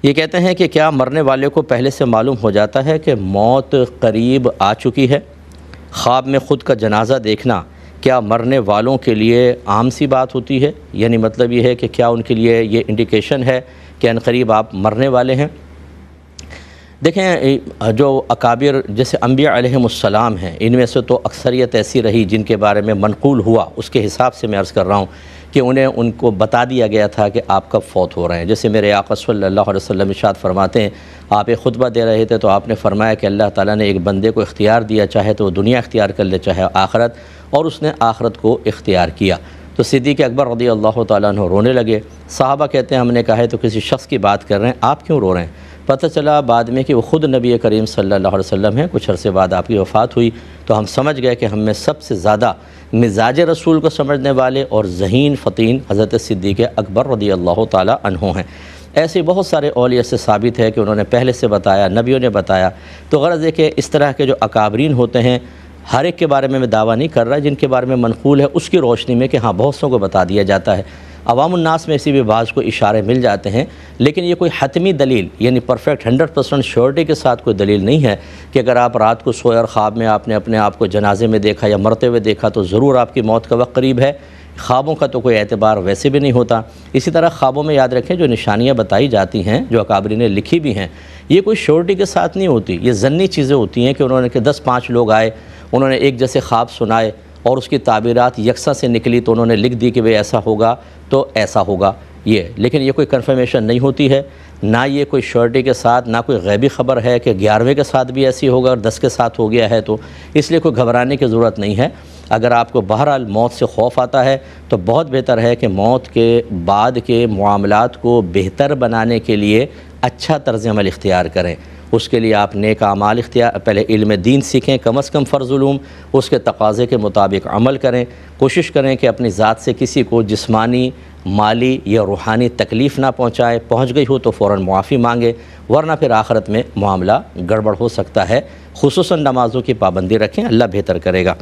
یہ کہتے ہیں کہ کیا مرنے والے کو پہلے سے معلوم ہو جاتا ہے کہ موت قریب آ چکی ہے؟ خواب میں خود کا جنازہ دیکھنا کیا مرنے والوں کے لیے عام سی بات ہوتی ہے؟ یعنی مطلب یہ ہے کہ کیا ان کے لیے یہ انڈیکیشن ہے کہ عنقریب آپ مرنے والے ہیں؟ دیکھیں، جو اکابر جیسے انبیاء علیہم السلام ہیں، ان میں سے تو اکثریت ایسی رہی جن کے بارے میں منقول ہوا، اس کے حساب سے میں عرض کر رہا ہوں کہ ان کو بتا دیا گیا تھا کہ آپ کب فوت ہو رہے ہیں۔ جیسے میرے آقا صلی اللہ علیہ وسلم ارشاد فرماتے ہیں، آپ ایک خطبہ دے رہے تھے تو آپ نے فرمایا کہ اللہ تعالیٰ نے ایک بندے کو اختیار دیا، چاہے تو وہ دنیا اختیار کر لے چاہے آخرت، اور اس نے آخرت کو اختیار کیا۔ تو صدیق اکبر رضی اللہ تعالیٰ عنہ رونے لگے۔ صحابہ کہتے ہیں ہم نے کہا ہے تو کسی شخص کی بات کر رہے ہیں، آپ کیوں رو رہے ہیں؟ پتہ چلا بعد میں کہ وہ خود نبی کریم صلی اللہ علیہ وسلم ہیں۔ کچھ عرصے بعد آپ کی وفات ہوئی تو ہم سمجھ گئے کہ ہم میں سب سے زیادہ مزاج رسول کو سمجھنے والے اور ذہین فطین حضرت صدیق اکبر رضی اللہ تعالیٰ عنہ ہیں۔ ایسے بہت سارے اولیاء سے ثابت ہے کہ انہوں نے پہلے سے بتایا، نبیوں نے بتایا۔ تو غرض ہے کہ اس طرح کے جو اکابرین ہوتے ہیں، ہر ایک کے بارے میں دعویٰ نہیں کر رہا، جن کے بارے میں منقول ہے اس کی روشنی میں کہ ہاں بہت سوں کو بتا دیا جاتا ہے۔ عوام الناس میں اسی بھی بعض کو اشارے مل جاتے ہیں، لیکن یہ کوئی حتمی دلیل یعنی پرفیکٹ 100% شیورٹی کے ساتھ کوئی دلیل نہیں ہے کہ اگر آپ رات کو سوئے اور خواب میں آپ نے اپنے آپ کو جنازے میں دیکھا یا مرتے ہوئے دیکھا تو ضرور آپ کی موت کا وقت قریب ہے۔ خوابوں کا تو کوئی اعتبار ویسے بھی نہیں ہوتا۔ اسی طرح خوابوں میں یاد رکھیں جو نشانیاں بتائی جاتی ہیں، جو اکابرین نے لکھی بھی ہیں، یہ کوئی شیورٹی کے ساتھ نہیں ہوتی، یہ ضنی چیزیں ہوتی ہیں کہ انہوں نے کہ 10-5 لوگ آئے، انہوں نے ایک جیسے خواب سنائے اور اس کی تعبیرات یکساں سے نکلی تو انہوں نے لکھ دی کہ بھئی ایسا ہوگا تو ایسا ہوگا یہ، لیکن یہ کوئی کنفرمیشن نہیں ہوتی ہے، نہ یہ کوئی شیورٹی کے ساتھ، نہ کوئی غیبی خبر ہے کہ 11ویں کے ساتھ بھی ایسی ہوگا اور 10 کے ساتھ ہو گیا ہے، تو اس لیے کوئی گھبرانے کی ضرورت نہیں ہے۔ اگر آپ کو بہرحال موت سے خوف آتا ہے تو بہت بہتر ہے کہ موت کے بعد کے معاملات کو بہتر بنانے کے لیے اچھا طرز عمل اختیار کریں۔ اس کے لیے آپ نیک اعمال پہلے علم دین سیکھیں، کم از کم فرض علوم، اس کے تقاضے کے مطابق عمل کریں، کوشش کریں کہ اپنی ذات سے کسی کو جسمانی، مالی یا روحانی تکلیف نہ پہنچائے، پہنچ گئی ہو تو فوراً معافی مانگے، ورنہ پھر آخرت میں معاملہ گڑبڑ ہو سکتا ہے۔ خصوصاً نمازوں کی پابندی رکھیں، اللہ بہتر کرے گا۔